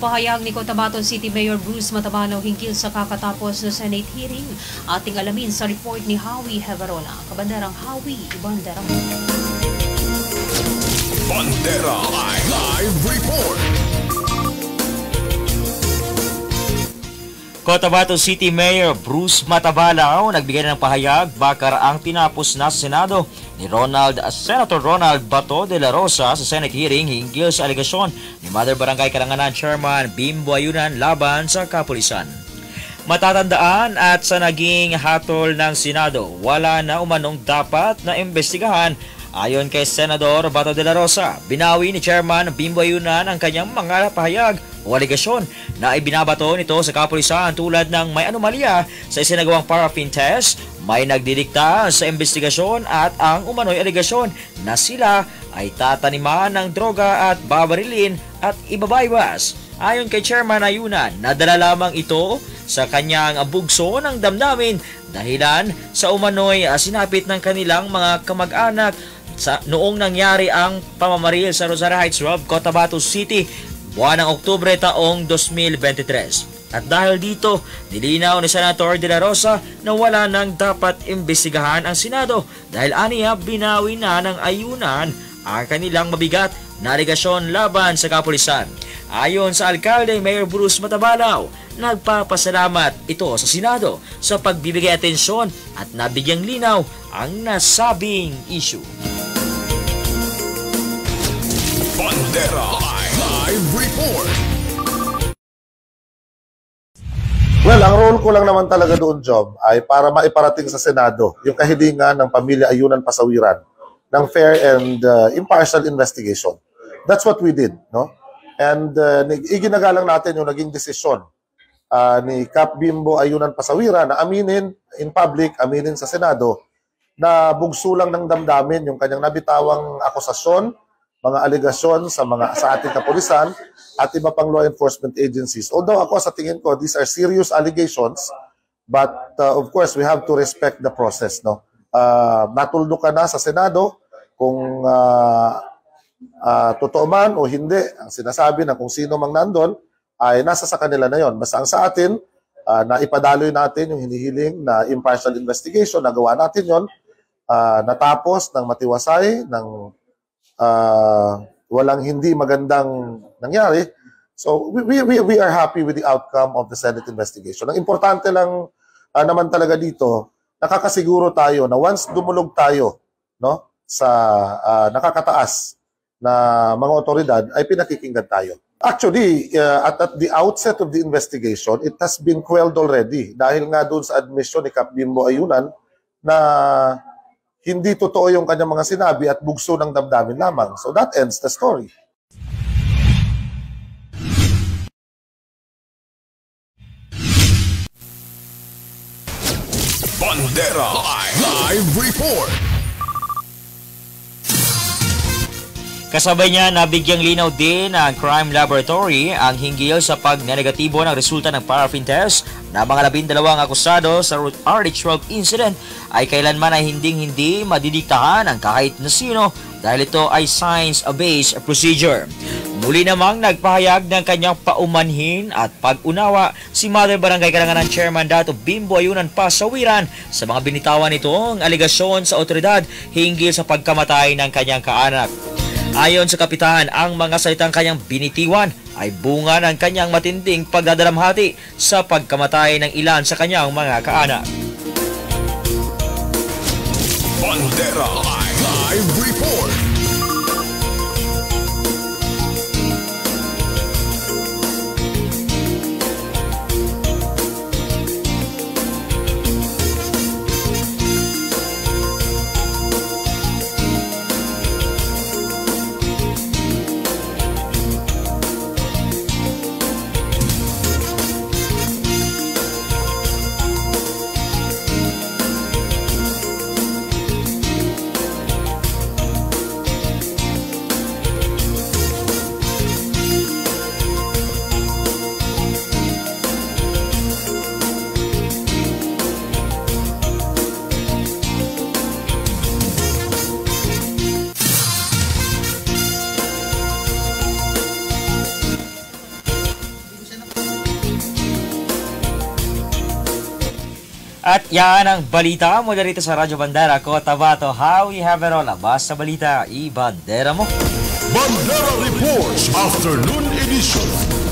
Pahayag ni Cotabato City Mayor Bruce Matabano hinggil sa kakatapos na Senate hearing. Ating alamin sa report ni Howie Heverola. Kabanderang Howie, Bandera. Bandera Live Report. Cotabato City Mayor Bruce Matabalao nagbigay ng pahayag bakar ang tinapos na sa Senado ni Senator Ronald Bato de la Rosa sa Senate hearing hinggil sa alegasyon ni Mother Barangay Kalanganan Chairman Bimbo Ayunan laban sa kapulisan. Matatandaan at sa naging hatol ng Senado, wala na umanong dapat na imbestigahan. Ayon kay Senador Bato de la Rosa, binawi ni Chairman Bimbo Ayunan ang kanyang mga pahayag o alegasyon na ibinabato nito sa kapulisan tulad ng may anomalya sa isinagawang paraffin test, may nagdidikta sa investigasyon at ang umano'y alegasyon na sila ay tataniman ng droga at babarilin at ibabaywas. Ayon kay Chairman Ayunan, nadala lamang ito sa kanyang bugso ng damdamin dahilan sa umano'y sinapit ng kanilang mga kamag-anak noong nangyari ang pamamaril sa Rosario Heights Road, Cotabato City, buwan ng Oktubre taong 2023. At dahil dito, nilinaw ni Senator De La Rosa na wala nang dapat imbestigahan ang Senado dahil aniya binawi na ng Ayunan ang kanilang mabigat na alegasyon laban sa kapulisan. Ayon sa alkalde Mayor Bruce Matabalao, nagpapasalamat ito sa Senado sa pagbibigay atensyon at nabigyang linaw ang nasabing issue. Bandera Live Report. Well, ang role ko lang naman talaga doon, Job, ay para maiparating sa Senado yung kahilingan ng pamilya Ayunan Pasawiran ng fair and impartial investigation. That's what we did, no? And iginagalang natin yung naging desisyon ni Cap Bimbo Ayunan Pasawiran na aminin in public, aminin sa Senado na bugso lang ng damdamin yung kanyang nabitawang akusasyon, mga alegasyon sa ating kapulisan at iba pang law enforcement agencies. Although ako sa tingin ko, these are serious allegations, but of course, we have to respect the process. No? Natuldo ka na sa Senado kung totoo man o hindi, ang sinasabi na kung sino mang nandun, ay nasa sa kanila na yon. Basta ang sa atin, na ipadaloy natin yung hinihiling na impartial investigation, nagawa natin yon, natapos ng matiwasay, ng walang hindi magandang nangyari. So we are happy with the outcome of the Senate investigation. Ang importante lang naman talaga dito, nakakasiguro tayo na once dumulog tayo, no, sa nakakataas na mga otoridad, ay pinakikinggan tayo. Actually, at the outset of the investigation, it has been quelled already dahil nga doon sa admission ni Cap Bimbo Ayunan na hindi totoo yung kanyang mga sinabi at bugso ng damdamin lamang. So that ends the story. Bandera Live Report. Kasabay niya, nabigyang linaw din ng Crime Laboratory ang hinggil sa pagnenegatibo ng resulta ng paraffin test na mga 12 akusado sa RH12 incident ay kailanman ay hindi madidiktahan ang kahit na sino dahil ito ay science-based procedure. Muli namang nagpahayag ng kanyang paumanhin at pag-unawa si Mother Barangay Kalanganan Chairman Dato Bimbo Ayunan Pasawiran sa mga binitawan nitong aligasyon sa otoridad hinggil sa pagkamatay ng kanyang kaanak. Ayon sa kapitan, ang mga salitang kanyang binitiwan ay bunga ng kanyang matinding pagdadalamhati sa pagkamatay ng ilan sa kanyang mga kaanak. Bandera Live Report. At yan ang balita mo dito sa Radyo Bandera, Cotabato, Howie Haverola. Basta balita, i-bandera mo. Bandera Reports Afternoon Edition.